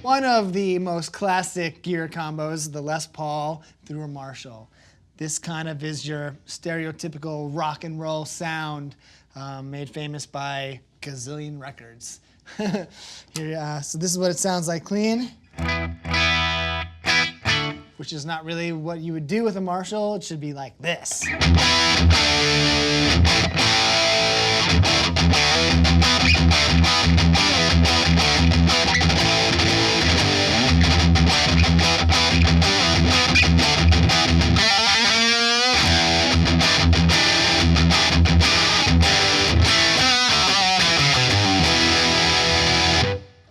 One of the most classic gear combos, the Les Paul through a Marshall. This kind of is your stereotypical rock and roll sound made famous by gazillion records. Here, so this is what it sounds like clean, which is not really what you would do with a Marshall. It should be like this.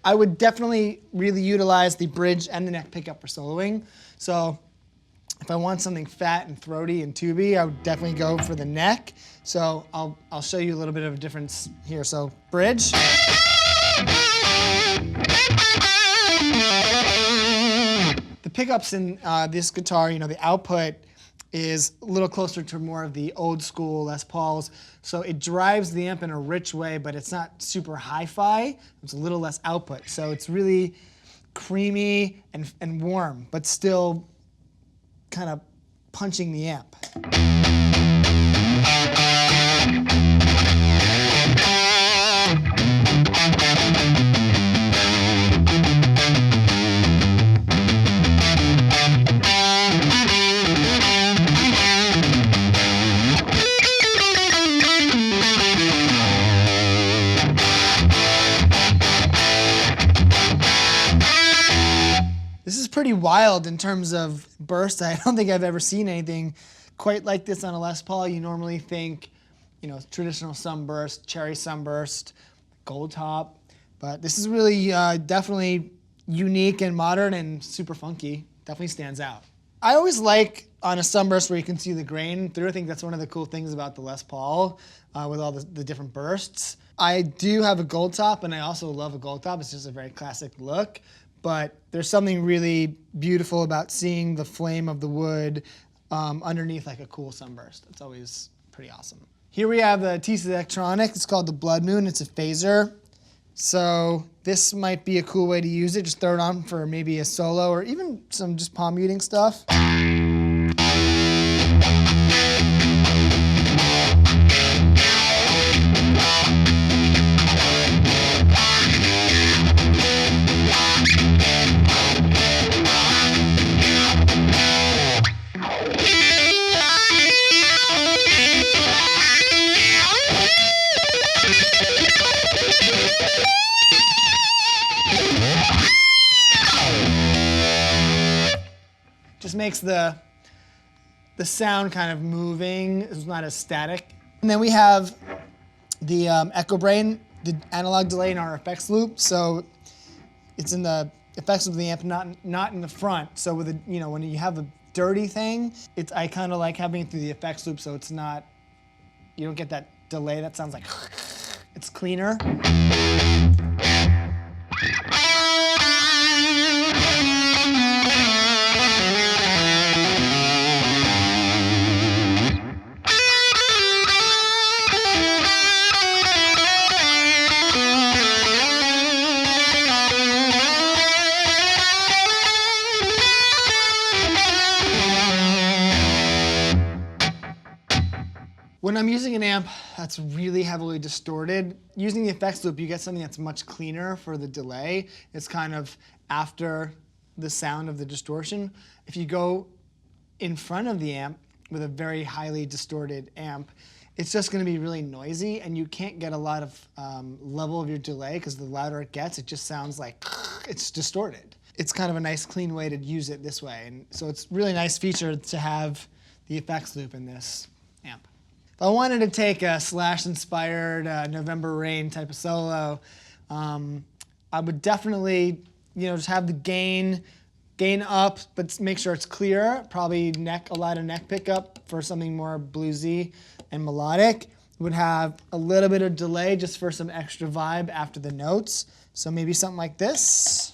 I would definitely really utilize the bridge and the neck pickup for soloing. So if I want something fat and throaty and tubey, I would definitely go for the neck. So I'll show you a little bit of a difference here. So bridge. The pickups in this guitar, you know, the output is a little closer to more of the old school Les Pauls. So it drives the amp in a rich way, but it's not super hi-fi. It's a little less output. So it's really creamy and warm, but still kind of punching the amp. This is pretty wild in terms of burst. I don't think I've ever seen anything quite like this on a Les Paul. You normally think, you know, traditional sunburst, cherry sunburst, gold top, but this is really definitely unique and modern and super funky. Definitely stands out. I always like on a sunburst where you can see the grain through. I think that's one of the cool things about the Les Paul with all the different bursts. I do have a gold top, and I also love a gold top. It's just a very classic look. But there's something really beautiful about seeing the flame of the wood underneath like a cool sunburst. It's always pretty awesome. Here we have the TC Electronic. It's called the Blood Moon. It's a phaser. So this might be a cool way to use it. Just throw it on for maybe a solo or even some just palm muting stuff. Just makes the sound kind of moving. It's not as static. And then we have the Echobrain, the analog delay in our effects loop. So it's in the effects of the amp, not in the front. So with you know, when you have a dirty thing, I kind of like having it through the effects loop, so it's not, you don't get that delay that sounds like. It's cleaner. When I'm using an amp that's really heavily distorted, using the effects loop, you get something that's much cleaner for the delay. It's kind of after the sound of the distortion. If you go in front of the amp with a very highly distorted amp, it's just going to be really noisy, and you can't get a lot of level of your delay because the louder it gets, it just sounds like it's distorted. It's kind of a nice, clean way to use it this way, and so it's a really nice feature to have the effects loop in this amp. If I wanted to take a Slash-inspired November Rain type of solo, I would definitely, you know, just have the gain up, but make sure it's clear. Probably a lot of neck pickup for something more bluesy and melodic. Would have a little bit of delay just for some extra vibe after the notes. So maybe something like this.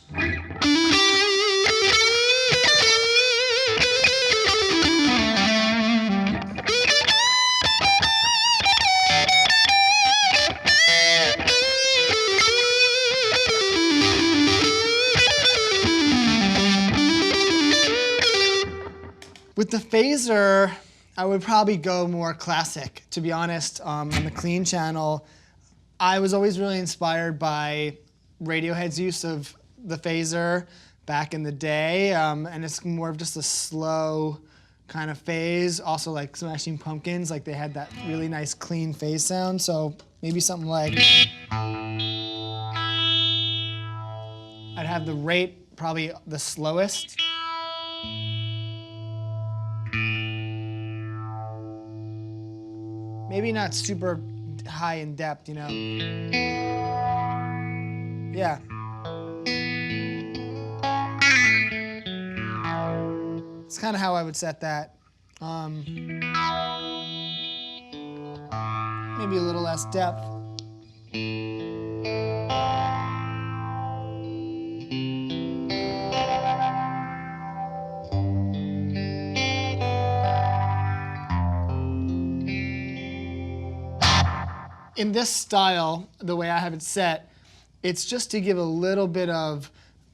With the phaser, I would probably go more classic, to be honest. On the clean channel, I was always really inspired by Radiohead's use of the phaser back in the day, and it's more of just a slow kind of phase. Also like Smashing Pumpkins, like they had that really nice clean phase sound, so maybe something like, I'd have the rate probably the slowest. Maybe not super high in depth, you know? Yeah. It's kind of how I would set that. Maybe a little less depth. In this style, the way I have it set, it's just to give a little bit of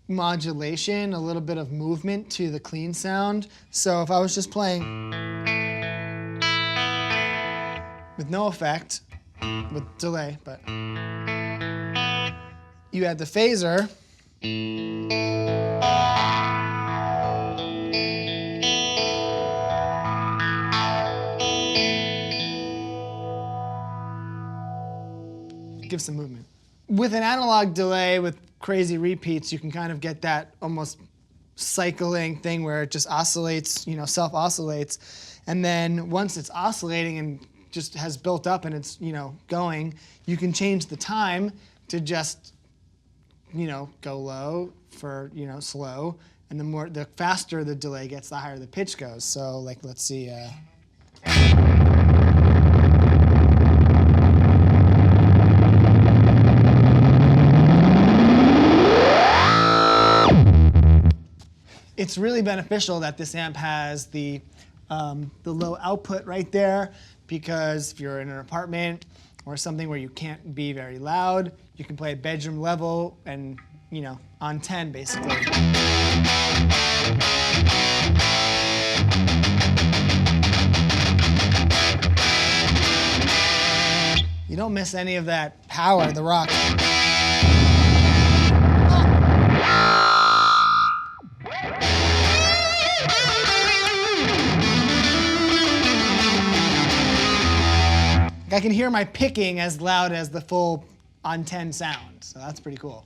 modulation, a little bit of movement to the clean sound. So if I was just playing with no effect, with delay, but you add the phaser, give some movement. With an analog delay with crazy repeats, you can kind of get that almost cycling thing where it just oscillates, you know, self-oscillates. And then once it's oscillating and just has built up and it's, you know, going, you can change the time to just, you know, go low for, you know, slow. And the faster the delay gets, the higher the pitch goes. So like, let's see. It's really beneficial that this amp has the low output right there, because if you're in an apartment or something where you can't be very loud, you can play at bedroom level and, you know, on 10 basically. You don't miss any of that power, the rock. I can hear my picking as loud as the full on 10 sound, so that's pretty cool.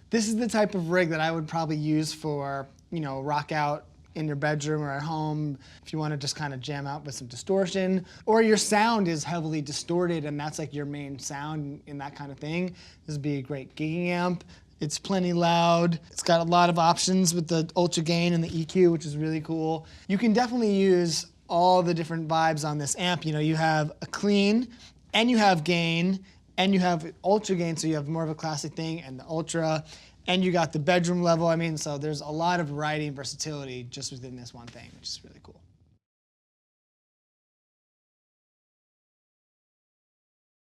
This is the type of rig that I would probably use for, you know, rock out in your bedroom or at home if you want to just kind of jam out with some distortion, or your sound is heavily distorted and that's like your main sound in that kind of thing. This would be a great gigging amp. It's plenty loud. It's got a lot of options with the ultra gain and the EQ, which is really cool. You can definitely use all the different vibes on this amp. You know, you have a clean, and you have gain, and you have ultra gain, so you have more of a classic thing, and the ultra, and you got the bedroom level. I mean, so there's a lot of variety and versatility just within this one thing, which is really cool.